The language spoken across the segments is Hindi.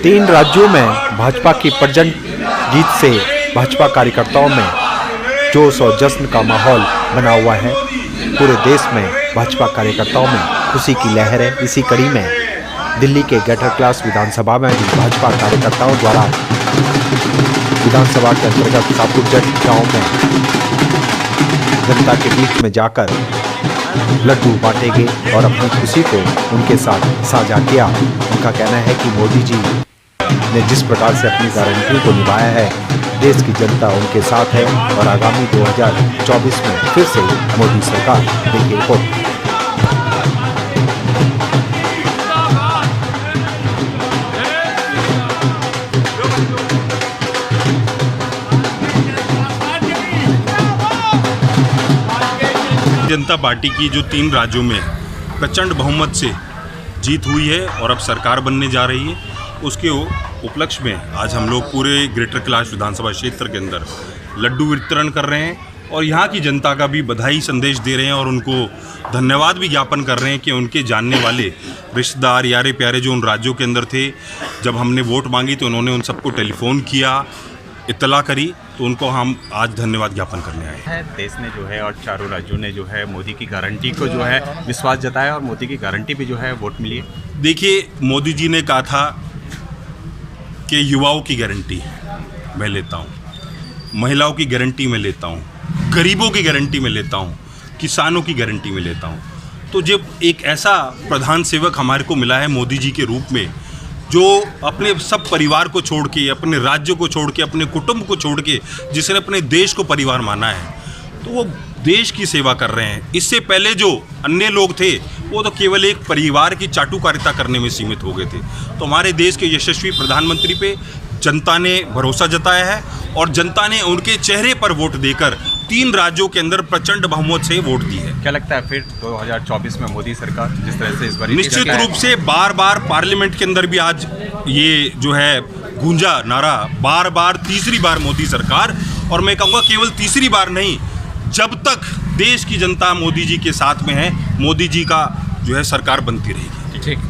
तीन राज्यों में भाजपा की प्रचंड जीत से भाजपा कार्यकर्ताओं में जोश और जश्न का माहौल बना हुआ है। पूरे देश में भाजपा कार्यकर्ताओं में खुशी की लहर है। इसी कड़ी में दिल्ली के ग्रेटर कैलाश विधानसभा में भी भाजपा कार्यकर्ताओं द्वारा विधानसभा के अंतर्गत सापुरजट गांव में जनता के बीच में जाकर लड्डू बांटे गए और अपनी खुशी को उनके साथ साझा किया। उनका कहना है कि मोदी जी ने जिस प्रकार से अपनी गारंटियों को निभाया है, देश की जनता उनके साथ है और आगामी 2024 में फिर से मोदी सरकार देखिए रिपोर्ट। जनता पार्टी की जो 3 राज्यों में प्रचंड बहुमत से जीत हुई है और अब सरकार बनने जा रही है, उसके उपलक्ष्य में आज हम लोग पूरे ग्रेटर कैलाश विधानसभा क्षेत्र के अंदर लड्डू वितरण कर रहे हैं और यहाँ की जनता का भी बधाई संदेश दे रहे हैं और उनको धन्यवाद भी ज्ञापन कर रहे हैं कि उनके जानने वाले रिश्तेदार यारे प्यारे जो उन राज्यों के अंदर थे, जब हमने वोट मांगी तो उन्होंने उन सबको टेलीफोन किया, इत्तला करी, तो उनको हम आज धन्यवाद ज्ञापन करने आए हैं। देश ने जो है और चारों राज्यों ने जो है मोदी की गारंटी को जो है विश्वास जताया और मोदी की गारंटी पे जो है वोट मिली है। देखिए, मोदी जी ने कहा था कि युवाओं की गारंटी मैं लेता हूँ, महिलाओं की गारंटी मैं लेता हूँ, गरीबों की गारंटी मैं लेता हूँ, किसानों की गारंटी मैं लेता हूँ। तो जब एक ऐसा प्रधान सेवक हमारे को मिला है मोदी जी के रूप में, जो अपने सब परिवार को छोड़ के, अपने राज्य को छोड़ के, अपने कुटुंब को छोड़ के, जिसने अपने देश को परिवार माना है, तो वो देश की सेवा कर रहे हैं। इससे पहले जो अन्य लोग थे वो तो केवल एक परिवार की चाटुकारिता करने में सीमित हो गए थे। तो हमारे देश के यशस्वी प्रधानमंत्री पे जनता ने भरोसा जताया है और जनता ने उनके चेहरे पर वोट देकर 3 राज्यों के अंदर प्रचंड बहुमत से वोट दी है। क्या लगता है फिर 2024 में मोदी सरकार जिस तरह से इस बार निश्चित रूप से बार बार पार्लियामेंट के अंदर भी आज ये जो है गूंजा नारा, बार बार तीसरी बार मोदी सरकार, और मैं कहूँगा केवल तीसरी बार नहीं, जब तक देश की जनता मोदी जी के साथ में है, मोदी जी का जो है सरकार बनती रहेगी। ठीक।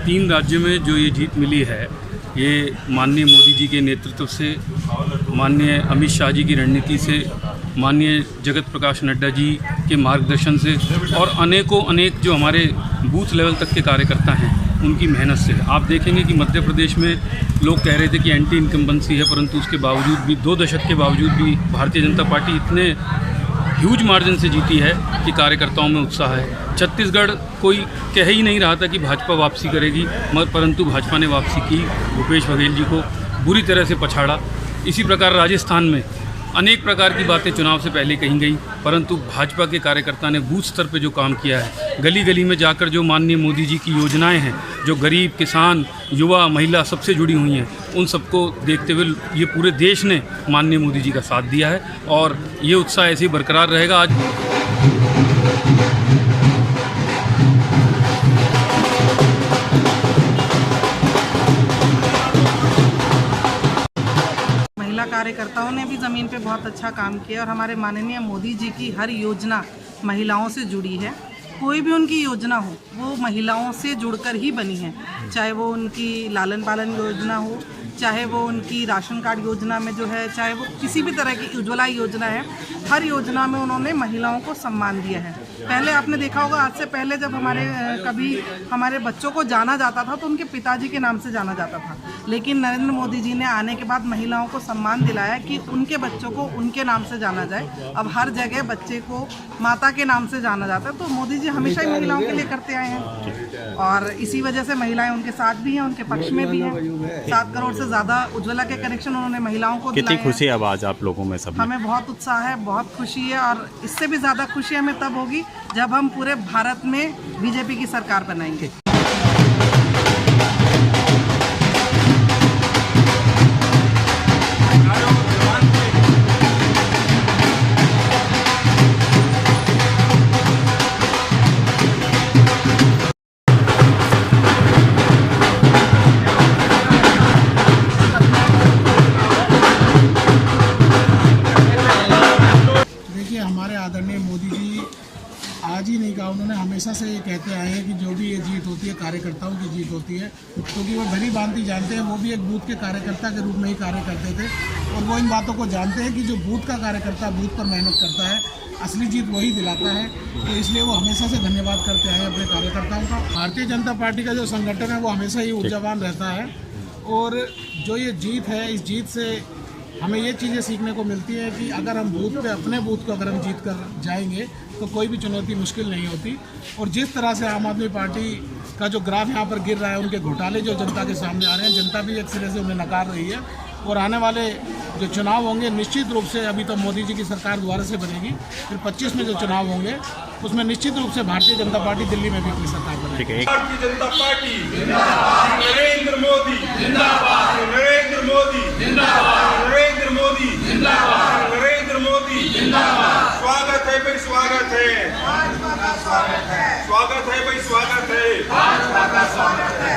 तीन राज्यों में जो ये जीत मिली है, ये माननीय मोदी जी के नेतृत्व से, माननीय अमित शाह जी की रणनीति से, माननीय जगत प्रकाश नड्डा जी के मार्गदर्शन से और अनेक जो हमारे बूथ लेवल तक के कार्यकर्ता हैं उनकी मेहनत से। आप देखेंगे कि मध्य प्रदेश में लोग कह रहे थे कि एंटी इनकम्बेंसी है, परंतु उसके बावजूद भी 2 दशक के बावजूद भी भारतीय जनता पार्टी इतने ह्यूज मार्जिन से जीती है कि कार्यकर्ताओं में उत्साह है। छत्तीसगढ़ कोई कह ही नहीं रहा था कि भाजपा वापसी करेगी, मगर परंतु भाजपा ने वापसी की, भूपेश बघेल जी को बुरी तरह से पछाड़ा। इसी प्रकार राजस्थान में अनेक प्रकार की बातें चुनाव से पहले कही गई, परंतु भाजपा के कार्यकर्ता ने बूथ स्तर पे जो काम किया है, गली गली में जाकर जो माननीय मोदी जी की योजनाएं हैं, जो गरीब, किसान, युवा, महिला सबसे जुड़ी हुई हैं, उन सबको देखते हुए ये पूरे देश ने माननीय मोदी जी का साथ दिया है और ये उत्साह ऐसे ही बरकरार रहेगा। आज कार्यकर्ताओं ने भी ज़मीन पे बहुत अच्छा काम किया और हमारे माननीय मोदी जी की हर योजना महिलाओं से जुड़ी है। कोई भी उनकी योजना हो वो महिलाओं से जुड़कर ही बनी है, चाहे वो उनकी लालन पालन योजना हो, चाहे वो उनकी राशन कार्ड योजना में जो है, चाहे वो किसी भी तरह की उज्ज्वला योजना है, हर योजना में उन्होंने महिलाओं को सम्मान दिया है। पहले आपने देखा होगा, आज से पहले जब कभी हमारे बच्चों को जाना जाता था तो उनके पिताजी के नाम से जाना जाता था, लेकिन नरेंद्र मोदी जी ने आने के बाद महिलाओं को सम्मान दिलाया कि उनके बच्चों को उनके नाम से जाना जाए। अब हर जगह बच्चे को माता के नाम से जाना जाता है, तो मोदी जी हमेशा ही महिलाओं के लिए करते आए हैं और इसी वजह से महिलाएं उनके साथ भी हैं, उनके पक्ष में भी हैं। 7 करोड़ से ज़्यादा उज्ज्वला के कनेक्शन उन्होंने महिलाओं को कितनी खुशी है अब आज आप लोगों में सब? हमें बहुत उत्साह है, बहुत खुशी है और इससे भी ज़्यादा खुशी हमें तब होगी जब हम पूरे भारत में बीजेपी की सरकार बनाएंगे। कार्यकर्ताओं की जीत होती है, क्योंकि वो भली भांति जानते हैं, वो भी एक बूथ के कार्यकर्ता के रूप में ही कार्य करते थे और वो इन बातों को जानते हैं कि जो बूथ का कार्यकर्ता बूथ पर मेहनत करता है, असली जीत वही दिलाता है। तो इसलिए वो हमेशा से धन्यवाद करते आए अपने कार्यकर्ताओं का। भारतीय जनता पार्टी का जो संगठन है वो हमेशा ही ऊर्जावान रहता है और जो ये जीत है, इस जीत से हमें ये चीज़ें सीखने को मिलती है कि अगर हम बूथ पे अपने बूथ को अगर हम जीत कर जाएंगे तो कोई भी चुनौती मुश्किल नहीं होती। और जिस तरह से आम आदमी पार्टी का जो ग्राफ यहाँ पर गिर रहा है, उनके घोटाले जो जनता के सामने आ रहे हैं, जनता भी एक सिरे से उन्हें नकार रही है। और आने वाले जो चुनाव होंगे निश्चित रूप से, अभी तो मोदी जी की सरकार दोबारा से बनेगी, फिर 25 में जो चुनाव होंगे उसमें निश्चित रूप से भारतीय जनता पार्टी दिल्ली में भी अपनी सरकार बनेगी। ठीक है। भारतीय जनता पार्टी जिंदाबाद, नरेंद्र मोदी जिंदाबाद, नरेंद्र मोदी जिंदाबाद, नरेंद्र मोदी जिंदाबाद, नरेंद्र मोदी जिंदाबाद। स्वागत है भाई, स्वागत है, स्वागत है भाई, स्वागत है।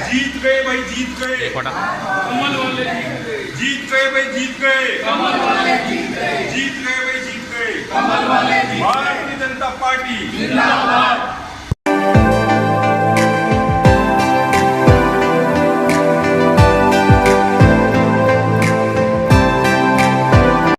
जीत गए भाई, जीत गए, कमल वाले जीत गए भाई, जीत गए, कमल वाले जीत गए, जीत गए भाई, जीत गए। कमल वाले भारतीय जनता पार्टी जिंदाबाद।